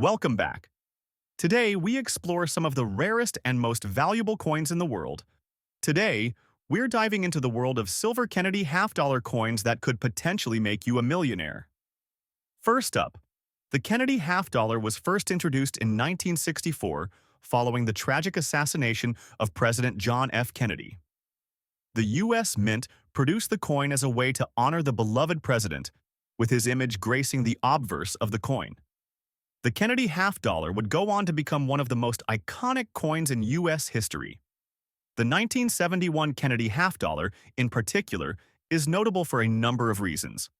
Welcome back. Today, we explore some of the rarest and most valuable coins in the world. Today, we're diving into the world of silver Kennedy half-dollar coins that could potentially make you a millionaire. First up, the Kennedy half-dollar was first introduced in 1964 following the tragic assassination of President John F. Kennedy. The U.S. Mint produced the coin as a way to honor the beloved president, with his image gracing the obverse of the coin. The Kennedy half-dollar would go on to become one of the most iconic coins in U.S. history. The 1971 Kennedy half-dollar, in particular, is notable for a number of reasons.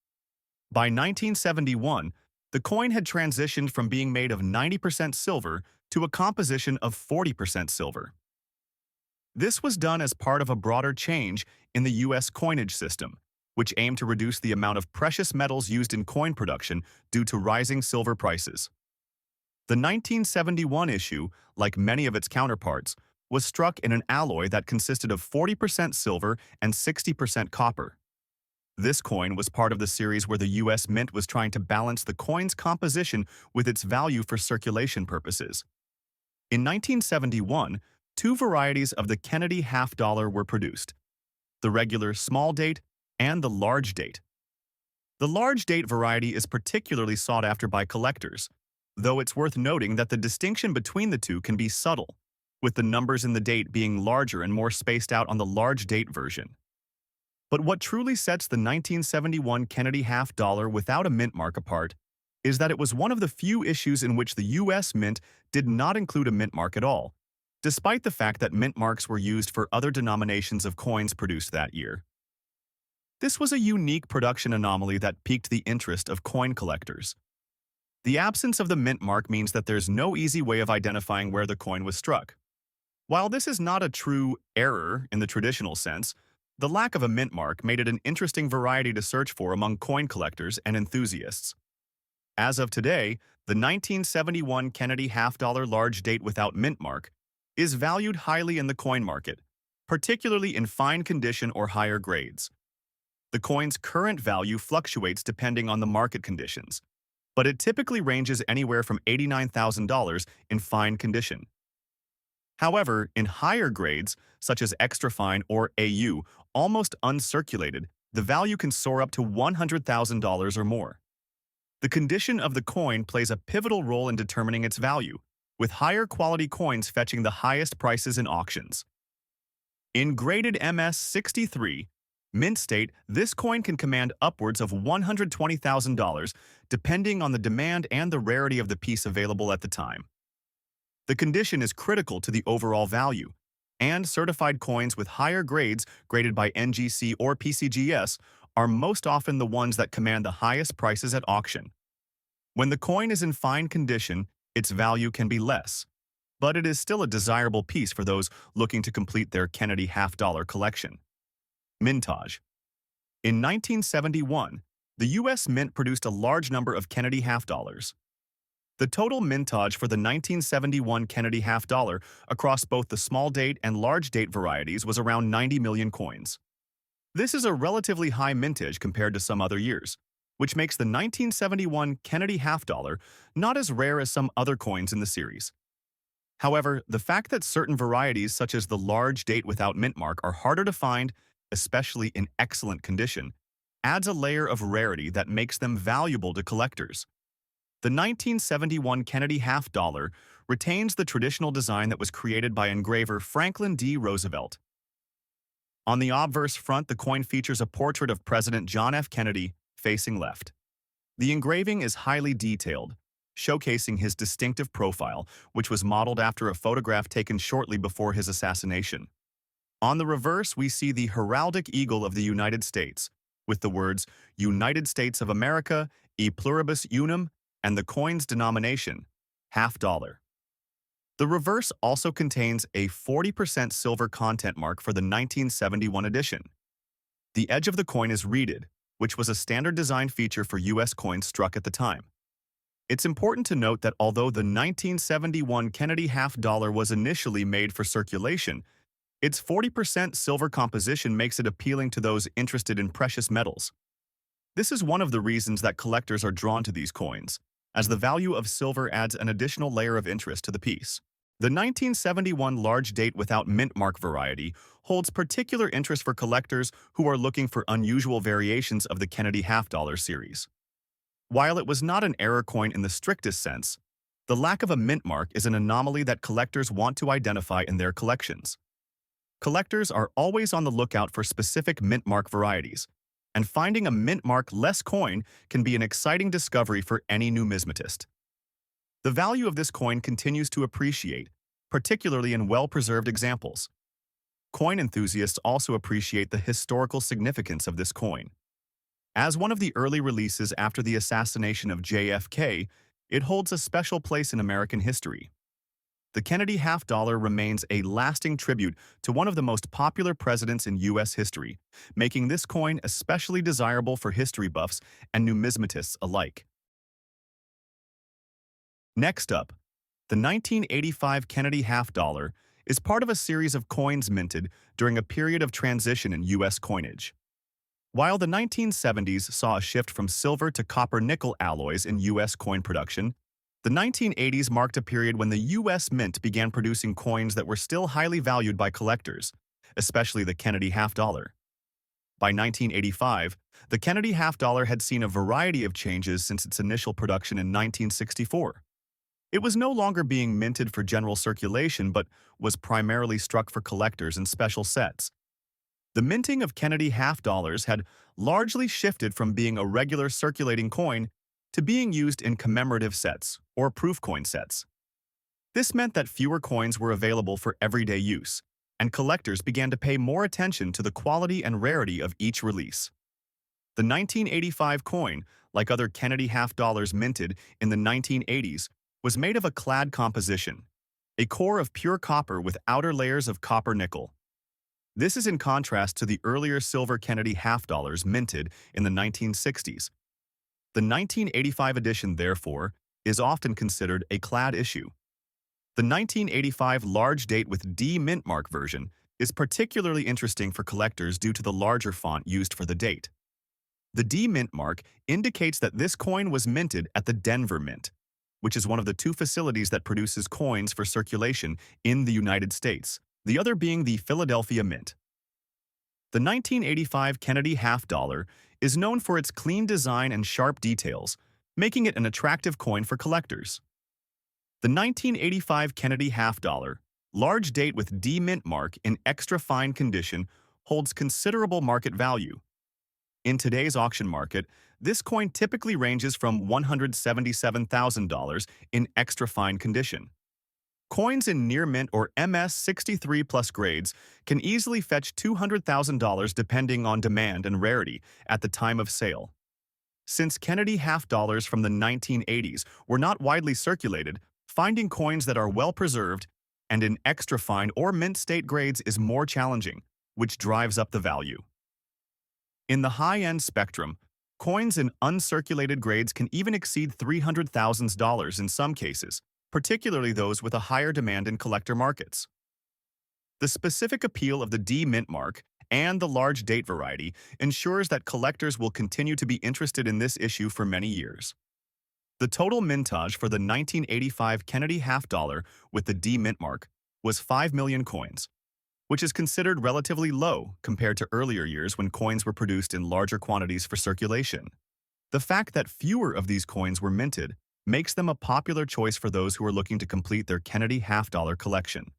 By 1971, the coin had transitioned from being made of 90% silver to a composition of 40% silver. This was done as part of a broader change in the U.S. coinage system, which aimed to reduce the amount of precious metals used in coin production due to rising silver prices. The 1971 issue, like many of its counterparts, was struck in an alloy that consisted of 40% silver and 60% copper. This coin was part of the series where the U.S. Mint was trying to balance the coin's composition with its value for circulation purposes. In 1971, two varieties of the Kennedy half-dollar were produced: the regular small date and the large date. The large date variety is particularly sought after by collectors, though it's worth noting that the distinction between the two can be subtle, with the numbers in the date being larger and more spaced out on the large date version. But what truly sets the 1971 Kennedy half-dollar without a mint mark apart is that it was one of the few issues in which the U.S. Mint did not include a mint mark at all, despite the fact that mint marks were used for other denominations of coins produced that year. This was a unique production anomaly that piqued the interest of coin collectors. The absence of the mint mark means that there's no easy way of identifying where the coin was struck. While this is not a true error in the traditional sense, the lack of a mint mark made it an interesting variety to search for among coin collectors and enthusiasts. As of today, the 1971 Kennedy half-dollar large date without mint mark is valued highly in the coin market, particularly in fine condition or higher grades. The coin's current value fluctuates depending on the market conditions, but it typically ranges anywhere from $89,000 in fine condition. However, in higher grades, such as extra fine or AU, almost uncirculated, the value can soar up to $100,000 or more. The condition of the coin plays a pivotal role in determining its value, with higher quality coins fetching the highest prices in auctions. In graded MS-63, mint state, this coin can command upwards of $120,000 depending on the demand and the rarity of the piece available at the time. The condition is critical to the overall value, and certified coins with higher grades graded by NGC or PCGS are most often the ones that command the highest prices at auction. When the coin is in fine condition, its value can be less, but it is still a desirable piece for those looking to complete their Kennedy half-dollar collection. Mintage. In 1971, the U.S. Mint produced a large number of Kennedy half-dollars. The total mintage for the 1971 Kennedy half-dollar across both the small date and large date varieties was around 90 million coins. This is a relatively high mintage compared to some other years, which makes the 1971 Kennedy half-dollar not as rare as some other coins in the series. However, the fact that certain varieties such as the large date without mint mark are harder to find, especially in excellent condition, adds a layer of rarity that makes them valuable to collectors. The 1971 Kennedy half-dollar retains the traditional design that was created by engraver Franklin D. Roosevelt. On the obverse front, the coin features a portrait of President John F. Kennedy facing left. The engraving is highly detailed, showcasing his distinctive profile, which was modeled after a photograph taken shortly before his assassination. On the reverse, we see the heraldic eagle of the United States, with the words United States of America, e pluribus unum, and the coin's denomination, half-dollar. The reverse also contains a 40% silver content mark for the 1971 edition. The edge of the coin is reeded, which was a standard design feature for U.S. coins struck at the time. It's important to note that although the 1971 Kennedy half-dollar was initially made for circulation, its 40% silver composition makes it appealing to those interested in precious metals. This is one of the reasons that collectors are drawn to these coins, as the value of silver adds an additional layer of interest to the piece. The 1971 large date without mint mark variety holds particular interest for collectors who are looking for unusual variations of the Kennedy half-dollar series. While it was not an error coin in the strictest sense, the lack of a mint mark is an anomaly that collectors want to identify in their collections. Collectors are always on the lookout for specific mint mark varieties, and finding a mint mark-less coin can be an exciting discovery for any numismatist. The value of this coin continues to appreciate, particularly in well-preserved examples. Coin enthusiasts also appreciate the historical significance of this coin. As one of the early releases after the assassination of JFK, it holds a special place in American history. The Kennedy half-dollar remains a lasting tribute to one of the most popular presidents in U.S. history, making this coin especially desirable for history buffs and numismatists alike. Next up, the 1985 Kennedy half-dollar is part of a series of coins minted during a period of transition in U.S. coinage. While the 1970s saw a shift from silver to copper-nickel alloys in U.S. coin production, the 1980s marked a period when the U.S. Mint began producing coins that were still highly valued by collectors, especially the Kennedy half-dollar. By 1985, the Kennedy half-dollar had seen a variety of changes since its initial production in 1964. It was no longer being minted for general circulation but was primarily struck for collectors in special sets. The minting of Kennedy half-dollars had largely shifted from being a regular circulating coin to being used in commemorative sets, or proof coin sets. This meant that fewer coins were available for everyday use, and collectors began to pay more attention to the quality and rarity of each release. The 1985 coin, like other Kennedy half-dollars minted in the 1980s, was made of a clad composition, a core of pure copper with outer layers of copper-nickel. This is in contrast to the earlier silver Kennedy half-dollars minted in the 1960s. The 1985 edition, therefore, is often considered a clad issue. The 1985 large date with D mint mark version is particularly interesting for collectors due to the larger font used for the date. The D mint mark indicates that this coin was minted at the Denver Mint, which is one of the two facilities that produces coins for circulation in the United States, the other being the Philadelphia Mint. The 1985 Kennedy half-dollar is known for its clean design and sharp details, making it an attractive coin for collectors. The 1985 Kennedy half-dollar, large date with D mint mark in extra fine condition, holds considerable market value. In today's auction market, this coin typically ranges from $177,000 in extra fine condition. Coins in near mint or MS 63 plus grades can easily fetch $200,000 depending on demand and rarity at the time of sale. Since Kennedy half-dollars from the 1980s were not widely circulated, finding coins that are well preserved and in extra fine or mint state grades is more challenging, which drives up the value. In the high-end spectrum, coins in uncirculated grades can even exceed $300,000 in some cases, particularly those with a higher demand in collector markets. The specific appeal of the D mint mark and the large date variety ensures that collectors will continue to be interested in this issue for many years. The total mintage for the 1985 Kennedy half-dollar with the D mint mark was 5 million coins, which is considered relatively low compared to earlier years when coins were produced in larger quantities for circulation. The fact that fewer of these coins were minted makes them a popular choice for those who are looking to complete their Kennedy half-dollar collection.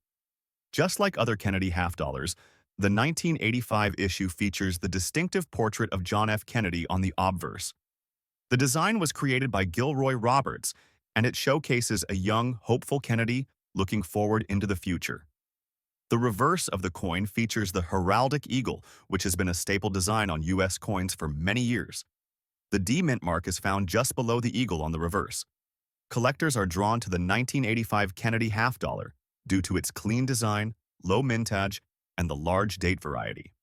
Just like other Kennedy half-dollars, the 1985 issue features the distinctive portrait of John F. Kennedy on the obverse. The design was created by Gilroy Roberts, and it showcases a young, hopeful Kennedy looking forward into the future. The reverse of the coin features the heraldic eagle, which has been a staple design on U.S. coins for many years. The D mint mark is found just below the eagle on the reverse. Collectors are drawn to the 1985 Kennedy half-dollar due to its clean design, low mintage, and the large date variety.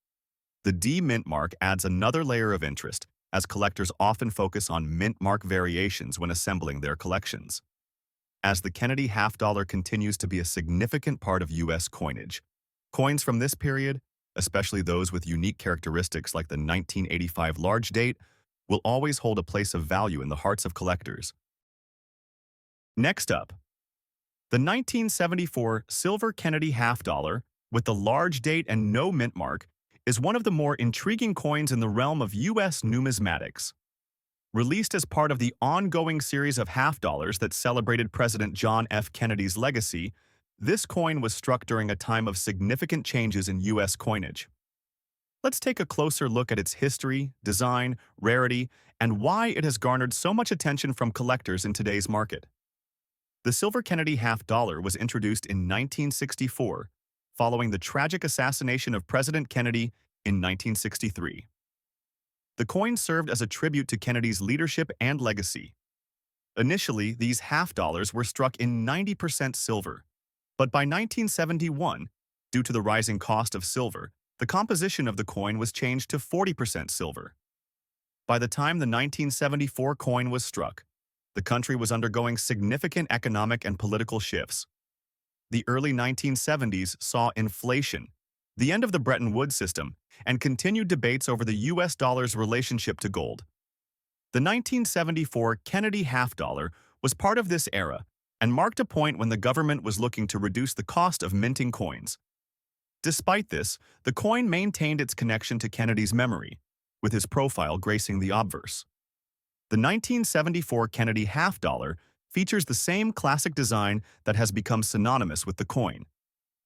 The D mint mark adds another layer of interest, as collectors often focus on mint mark variations when assembling their collections. As the Kennedy half-dollar continues to be a significant part of U.S. coinage, coins from this period, especially those with unique characteristics like the 1985 large date, will always hold a place of value in the hearts of collectors. Next up, the 1974 silver Kennedy half dollar with the large date and no mint mark is one of the more intriguing coins in the realm of U.S. numismatics. Released as part of the ongoing series of half dollars that celebrated President John F. Kennedy's legacy, this coin was struck during a time of significant changes in U.S. coinage. Let's take a closer look at its history, design, rarity, and why it has garnered so much attention from collectors in today's market. The silver Kennedy half dollar was introduced in 1964, following the tragic assassination of President Kennedy in 1963. The coin served as a tribute to Kennedy's leadership and legacy. Initially, these half dollars were struck in 90% silver, but by 1971, due to the rising cost of silver, the composition of the coin was changed to 40% silver. By the time the 1974 coin was struck, the country was undergoing significant economic and political shifts. The early 1970s saw inflation, the end of the Bretton Woods system, and continued debates over the U.S. dollar's relationship to gold. The 1974 Kennedy half dollar was part of this era and marked a point when the government was looking to reduce the cost of minting coins. Despite this, the coin maintained its connection to Kennedy's memory, with his profile gracing the obverse. The 1974 Kennedy half dollar features the same classic design that has become synonymous with the coin,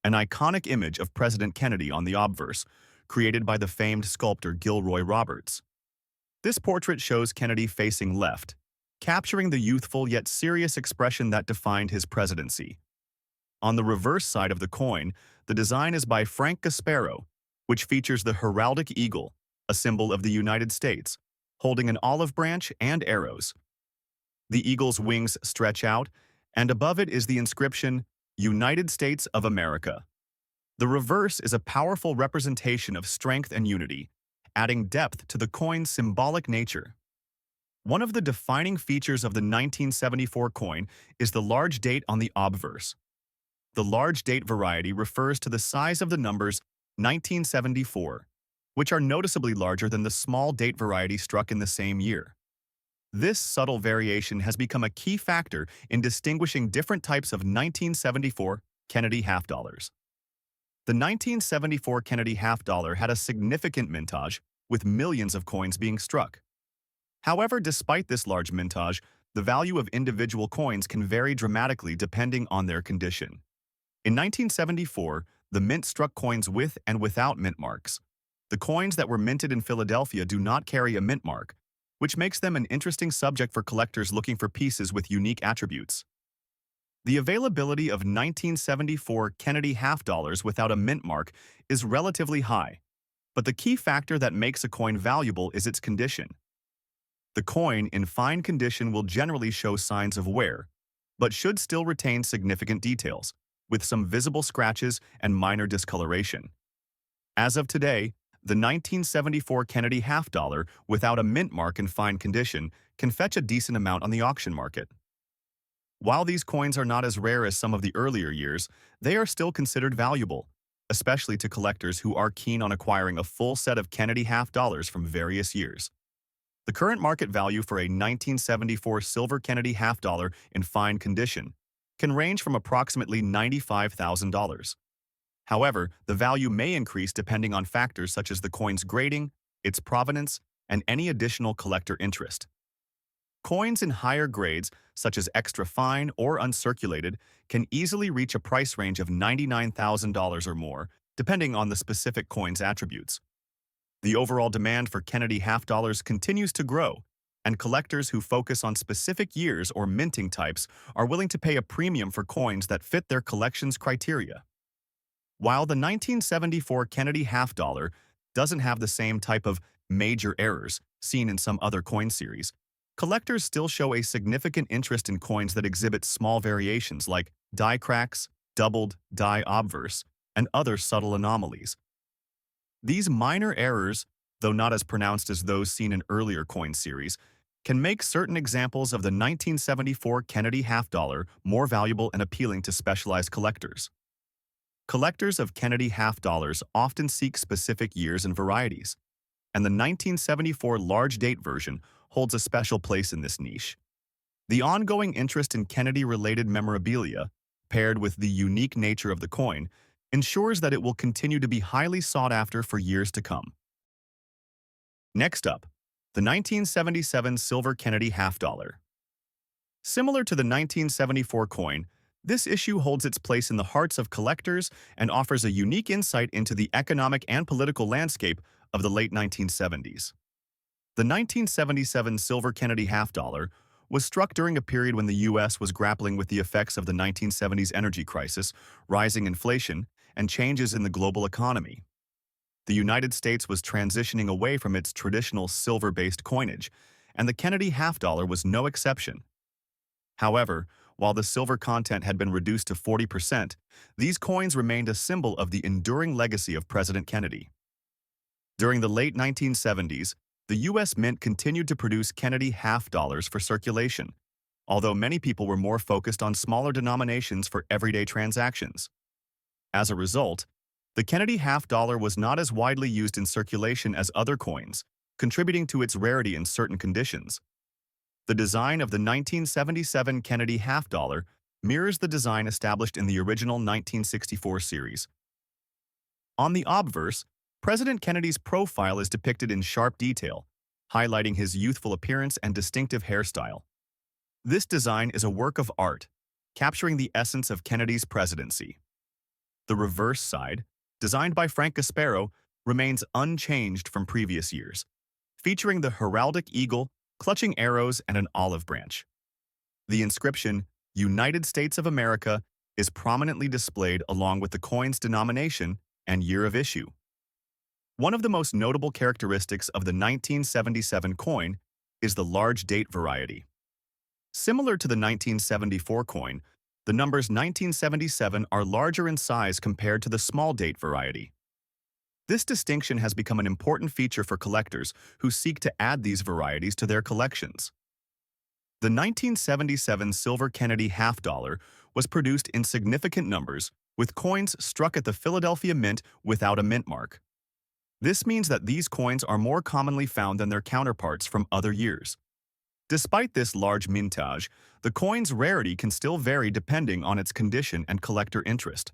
an iconic image of President Kennedy on the obverse, created by the famed sculptor Gilroy Roberts. This portrait shows Kennedy facing left, capturing the youthful yet serious expression that defined his presidency. On the reverse side of the coin, the design is by Frank Gasparo, which features the heraldic eagle, a symbol of the United States, holding an olive branch and arrows. The eagle's wings stretch out, and above it is the inscription, United States of America. The reverse is a powerful representation of strength and unity, adding depth to the coin's symbolic nature. One of the defining features of the 1974 coin is the large date on the obverse. The large date variety refers to the size of the numbers 1974, which are noticeably larger than the small date variety struck in the same year. This subtle variation has become a key factor in distinguishing different types of 1974 Kennedy half dollars. The 1974 Kennedy half dollar had a significant mintage, with millions of coins being struck. However, despite this large mintage, the value of individual coins can vary dramatically depending on their condition. In 1974, the mint struck coins with and without mint marks. The coins that were minted in Philadelphia do not carry a mint mark, which makes them an interesting subject for collectors looking for pieces with unique attributes. The availability of 1974 Kennedy half dollars without a mint mark is relatively high, but the key factor that makes a coin valuable is its condition. The coin in fine condition will generally show signs of wear, but should still retain significant details, with some visible scratches and minor discoloration. As of today, the 1974 Kennedy half dollar without a mint mark in fine condition can fetch a decent amount on the auction market. While these coins are not as rare as some of the earlier years, they are still considered valuable, especially to collectors who are keen on acquiring a full set of Kennedy half dollars from various years. The current market value for a 1974 silver Kennedy half dollar in fine condition can range from approximately $95,000. However, the value may increase depending on factors such as the coin's grading, its provenance, and any additional collector interest. Coins in higher grades, such as extra fine or uncirculated, can easily reach a price range of $99,000 or more, depending on the specific coin's attributes. The overall demand for Kennedy half dollars continues to grow, and collectors who focus on specific years or minting types are willing to pay a premium for coins that fit their collection's criteria. While the 1974 Kennedy half dollar doesn't have the same type of major errors seen in some other coin series, collectors still show a significant interest in coins that exhibit small variations like die cracks, doubled die obverse, and other subtle anomalies. These minor errors, though not as pronounced as those seen in earlier coin series, can make certain examples of the 1974 Kennedy half dollar more valuable and appealing to specialized collectors. Collectors of Kennedy half dollars often seek specific years and varieties, and the 1974 large date version holds a special place in this niche. The ongoing interest in Kennedy-related memorabilia, paired with the unique nature of the coin, ensures that it will continue to be highly sought after for years to come. Next up, the 1977 Silver Kennedy Half Dollar. Similar to the 1974 coin, this issue holds its place in the hearts of collectors and offers a unique insight into the economic and political landscape of the late 1970s. The 1977 Silver Kennedy Half Dollar was struck during a period when the U.S. was grappling with the effects of the 1970s energy crisis, rising inflation, and changes in the global economy. The United States was transitioning away from its traditional silver-based coinage, and the Kennedy half dollar was no exception. However, while the silver content had been reduced to 40%, these coins remained a symbol of the enduring legacy of President Kennedy. During the late 1970s, the U.S. Mint continued to produce Kennedy half dollars for circulation, although many people were more focused on smaller denominations for everyday transactions. As a result, the Kennedy half dollar was not as widely used in circulation as other coins, contributing to its rarity in certain conditions. The design of the 1977 Kennedy half dollar mirrors the design established in the original 1964 series. On the obverse, President Kennedy's profile is depicted in sharp detail, highlighting his youthful appearance and distinctive hairstyle. This design is a work of art, capturing the essence of Kennedy's presidency. The reverse side, designed by Frank Gasparo, remains unchanged from previous years, featuring the heraldic eagle, clutching arrows, and an olive branch. The inscription, United States of America, is prominently displayed along with the coin's denomination and year of issue. One of the most notable characteristics of the 1977 coin is the large date variety. Similar to the 1974 coin, the numbers 1977 are larger in size compared to the small date variety. This distinction has become an important feature for collectors who seek to add these varieties to their collections. The 1977 Silver Kennedy half dollar was produced in significant numbers, with coins struck at the Philadelphia Mint without a mint mark. This means that these coins are more commonly found than their counterparts from other years. Despite this large mintage, the coin's rarity can still vary depending on its condition and collector interest.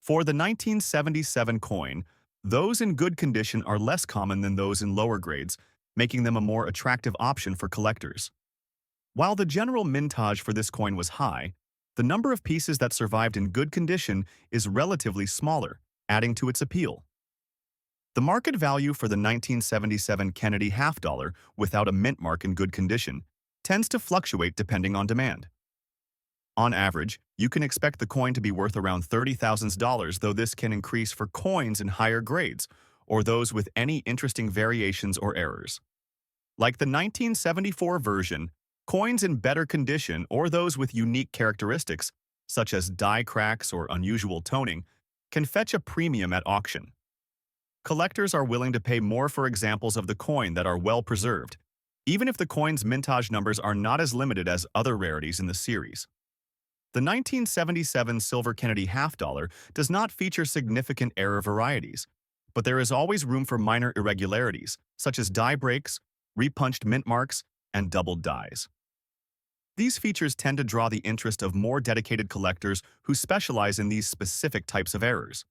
For the 1977 coin, those in good condition are less common than those in lower grades, making them a more attractive option for collectors. While the general mintage for this coin was high, the number of pieces that survived in good condition is relatively smaller, adding to its appeal. The market value for the 1977 Kennedy half dollar without a mint mark in good condition tends to fluctuate depending on demand. On average, you can expect the coin to be worth around $30,000, though this can increase for coins in higher grades or those with any interesting variations or errors. Like the 1974 version, coins in better condition or those with unique characteristics, such as die cracks or unusual toning, can fetch a premium at auction. Collectors are willing to pay more for examples of the coin that are well preserved, even if the coin's mintage numbers are not as limited as other rarities in the series. The 1977 Silver Kennedy half dollar does not feature significant error varieties, but there is always room for minor irregularities, such as die breaks, repunched mint marks, and doubled dies. These features tend to draw the interest of more dedicated collectors who specialize in these specific types of errors.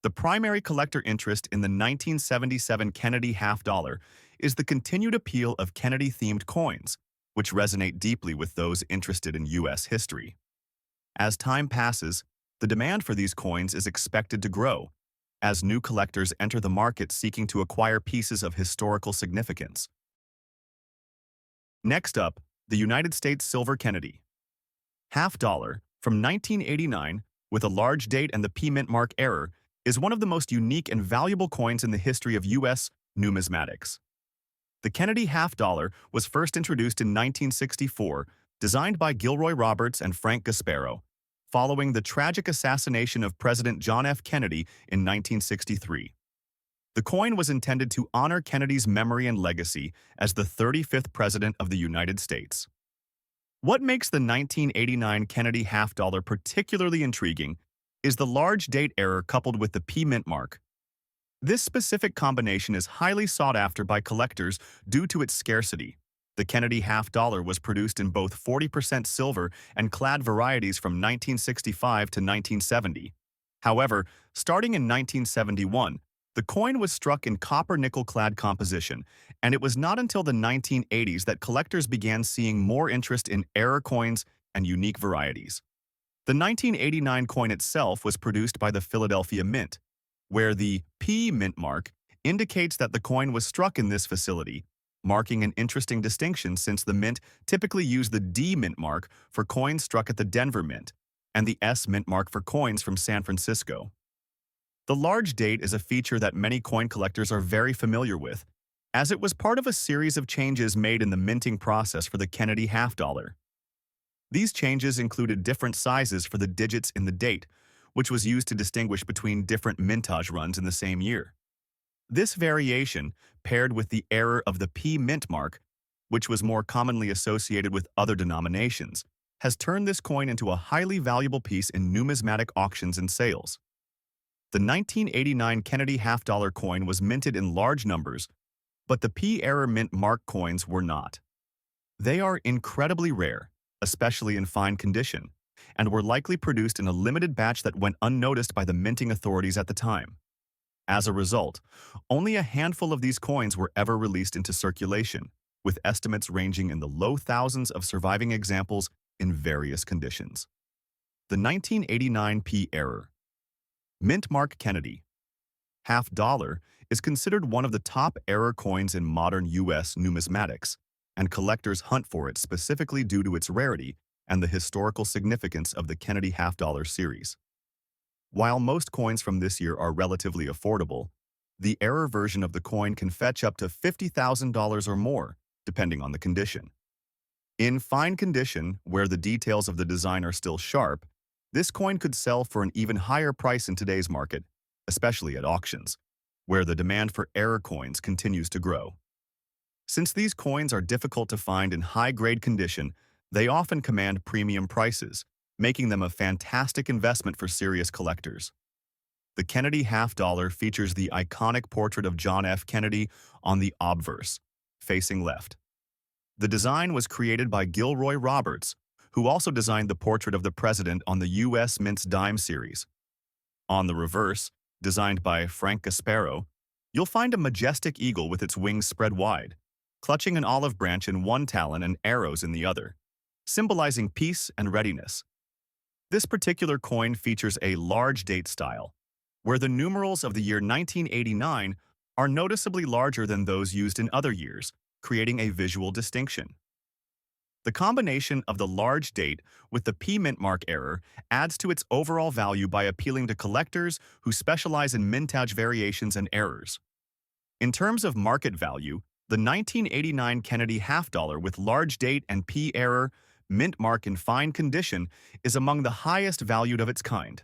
The primary collector interest in the 1977 Kennedy half dollar is the continued appeal of Kennedy-themed coins, which resonate deeply with those interested in U.S. history. As time passes, the demand for these coins is expected to grow, as new collectors enter the market seeking to acquire pieces of historical significance. Next up, the United States Silver Kennedy half dollar from 1989 with a large date and the P mint mark error is one of the most unique and valuable coins in the history of U.S. numismatics. The Kennedy half dollar was first introduced in 1964, designed by Gilroy Roberts and Frank Gasparo, following the tragic assassination of President John F. Kennedy in 1963. The coin was intended to honor Kennedy's memory and legacy as the 35th President of the United States. What makes the 1989 Kennedy half dollar particularly intriguing is the large date error coupled with the P mint mark. This specific combination is highly sought after by collectors due to its scarcity, The Kennedy half dollar was produced in both 40% silver and clad varieties from 1965 to 1970. However, starting in 1971, the coin was struck in copper-nickel clad composition, and it was not until the 1980s that collectors began seeing more interest in error coins and unique varieties. The 1989 coin itself was produced by the Philadelphia Mint, where the P mint mark indicates that the coin was struck in this facility, marking an interesting distinction since the Mint typically used the D mint mark for coins struck at the Denver Mint and the S mint mark for coins from San Francisco. The large date is a feature that many coin collectors are very familiar with, as it was part of a series of changes made in the minting process for the Kennedy half dollar. These changes included different sizes for the digits in the date, which was used to distinguish between different mintage runs in the same year. This variation, paired with the error of the P mint mark, which was more commonly associated with other denominations, has turned this coin into a highly valuable piece in numismatic auctions and sales. The 1989 Kennedy half dollar coin was minted in large numbers, but the P error mint mark coins were not. They are incredibly rare, especially in fine condition, and were likely produced in a limited batch that went unnoticed by the minting authorities at the time. As a result, only a handful of these coins were ever released into circulation, with estimates ranging in the low thousands of surviving examples in various conditions. The 1989 P error. Mint mark Kennedy half dollar is considered one of the top error coins in modern U.S. numismatics, and collectors hunt for it specifically due to its rarity and the historical significance of the Kennedy half dollar series. While most coins from this year are relatively affordable, the error version of the coin can fetch up to $50,000 or more, depending on the condition. In fine condition, where the details of the design are still sharp, this coin could sell for an even higher price in today's market, especially at auctions, where the demand for error coins continues to grow. Since these coins are difficult to find in high-grade condition, they often command premium prices, making them a fantastic investment for serious collectors. The Kennedy half dollar features the iconic portrait of John F. Kennedy on the obverse, facing left. The design was created by Gilroy Roberts, who also designed the portrait of the president on the U.S. Mint's dime series. On the reverse, designed by Frank Gasparo, you'll find a majestic eagle with its wings spread wide, clutching an olive branch in one talon and arrows in the other, symbolizing peace and readiness. This particular coin features a large date style, where the numerals of the year 1989 are noticeably larger than those used in other years, creating a visual distinction. The combination of the large date with the P mint mark error adds to its overall value by appealing to collectors who specialize in mintage variations and errors. In terms of market value, the 1989 Kennedy half dollar with large date and P error mint mark in fine condition is among the highest valued of its kind.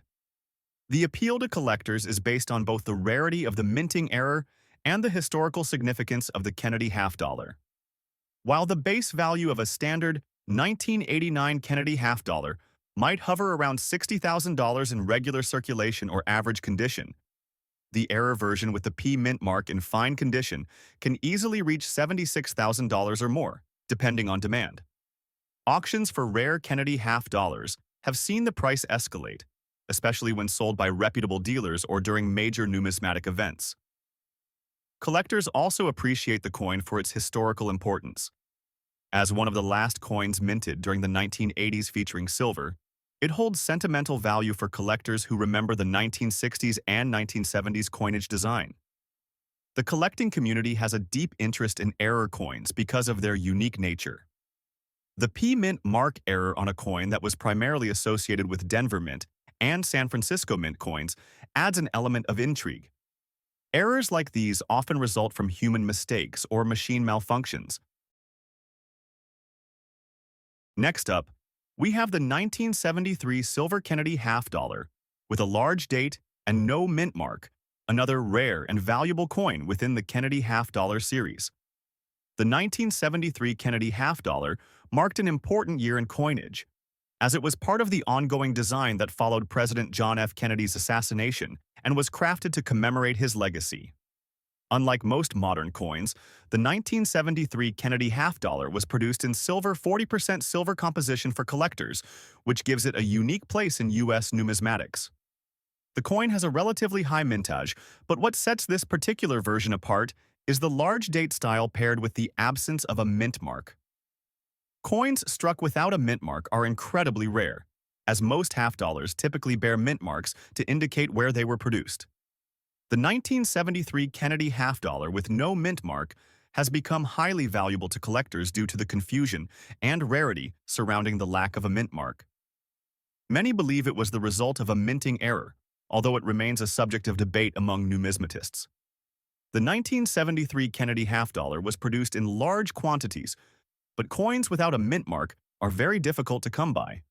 The appeal to collectors is based on both the rarity of the minting error and the historical significance of the Kennedy half dollar. While the base value of a standard 1989 Kennedy half dollar might hover around $60,000 in regular circulation or average condition, the error version with the P mint mark in fine condition can easily reach $76,000 or more, depending on demand. Auctions for rare Kennedy half dollars have seen the price escalate, especially when sold by reputable dealers or during major numismatic events. Collectors also appreciate the coin for its historical importance. As one of the last coins minted during the 1980s featuring silver, it holds sentimental value for collectors who remember the 1960s and 1970s coinage design. The collecting community has a deep interest in error coins because of their unique nature. The P Mint mark error on a coin that was primarily associated with Denver Mint and San Francisco Mint coins adds an element of intrigue. Errors like these often result from human mistakes or machine malfunctions. Next up, we have the 1973 Silver Kennedy half dollar with a large date and no mint mark, another rare and valuable coin within the Kennedy half dollar series. The 1973 Kennedy half dollar marked an important year in coinage, as it was part of the ongoing design that followed President John F. Kennedy's assassination and was crafted to commemorate his legacy. Unlike most modern coins, the 1973 Kennedy half dollar was produced in silver 40% silver composition for collectors, which gives it a unique place in U.S. numismatics. The coin has a relatively high mintage, but what sets this particular version apart is the large date style paired with the absence of a mint mark. Coins struck without a mint mark are incredibly rare, as most half dollars typically bear mint marks to indicate where they were produced. The 1973 Kennedy half dollar with no mint mark has become highly valuable to collectors due to the confusion and rarity surrounding the lack of a mint mark. Many believe it was the result of a minting error, although it remains a subject of debate among numismatists. The 1973 Kennedy half dollar was produced in large quantities, but coins without a mint mark are very difficult to come by.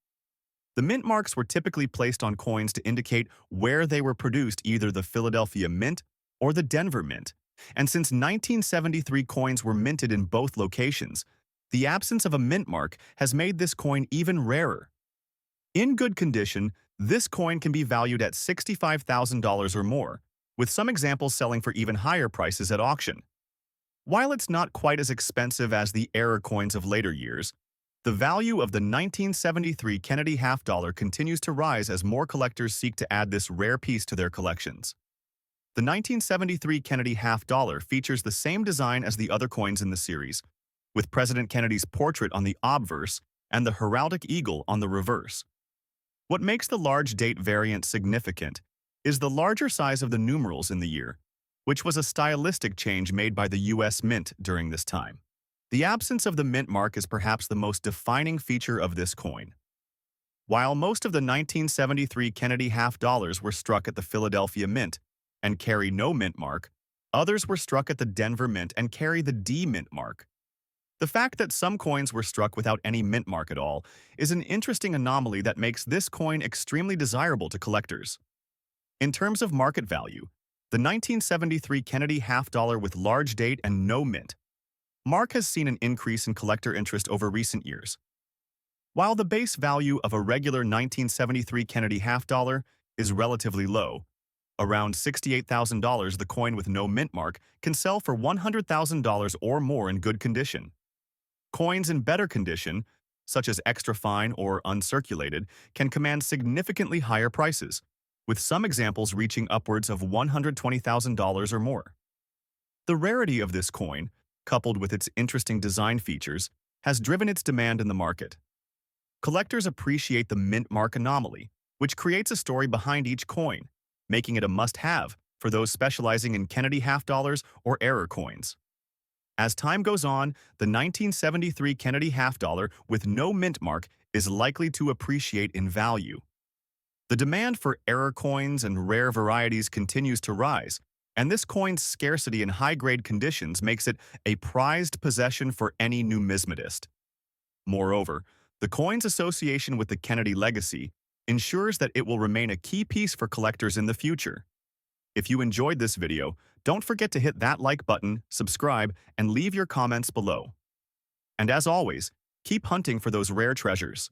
The mint marks were typically placed on coins to indicate where they were produced, either the Philadelphia Mint or the Denver Mint, and since 1973 coins were minted in both locations, the absence of a mint mark has made this coin even rarer. In good condition, this coin can be valued at $65,000 or more, with some examples selling for even higher prices at auction. While it's not quite as expensive as the error coins of later years, the value of the 1973 Kennedy half dollar continues to rise as more collectors seek to add this rare piece to their collections. The 1973 Kennedy half dollar features the same design as the other coins in the series, with President Kennedy's portrait on the obverse and the heraldic eagle on the reverse. What makes the large date variant significant is the larger size of the numerals in the year, which was a stylistic change made by the U.S. Mint during this time. The absence of the mint mark is perhaps the most defining feature of this coin. While most of the 1973 Kennedy half dollars were struck at the Philadelphia Mint and carry no mint mark, others were struck at the Denver Mint and carry the D mint mark. The fact that some coins were struck without any mint mark at all is an interesting anomaly that makes this coin extremely desirable to collectors. In terms of market value, the 1973 Kennedy half dollar with large date and no mint mark has seen an increase in collector interest over recent years. While the base value of a regular 1973 Kennedy half dollar is relatively low, around $68,000, the coin with no mint mark can sell for $100,000 or more in good condition. Coins in better condition, such as extra fine or uncirculated, can command significantly higher prices, with some examples reaching upwards of $120,000 or more. The rarity of this coin, coupled with its interesting design features, has driven its demand in the market. Collectors appreciate the mint mark anomaly, which creates a story behind each coin, making it a must-have for those specializing in Kennedy half dollars or error coins. As time goes on, the 1973 Kennedy half dollar with no mint mark is likely to appreciate in value. The demand for error coins and rare varieties continues to rise, and this coin's scarcity in high-grade conditions makes it a prized possession for any numismatist. Moreover, the coin's association with the Kennedy legacy ensures that it will remain a key piece for collectors in the future. If you enjoyed this video, don't forget to hit that like button, subscribe, and leave your comments below. And as always, keep hunting for those rare treasures.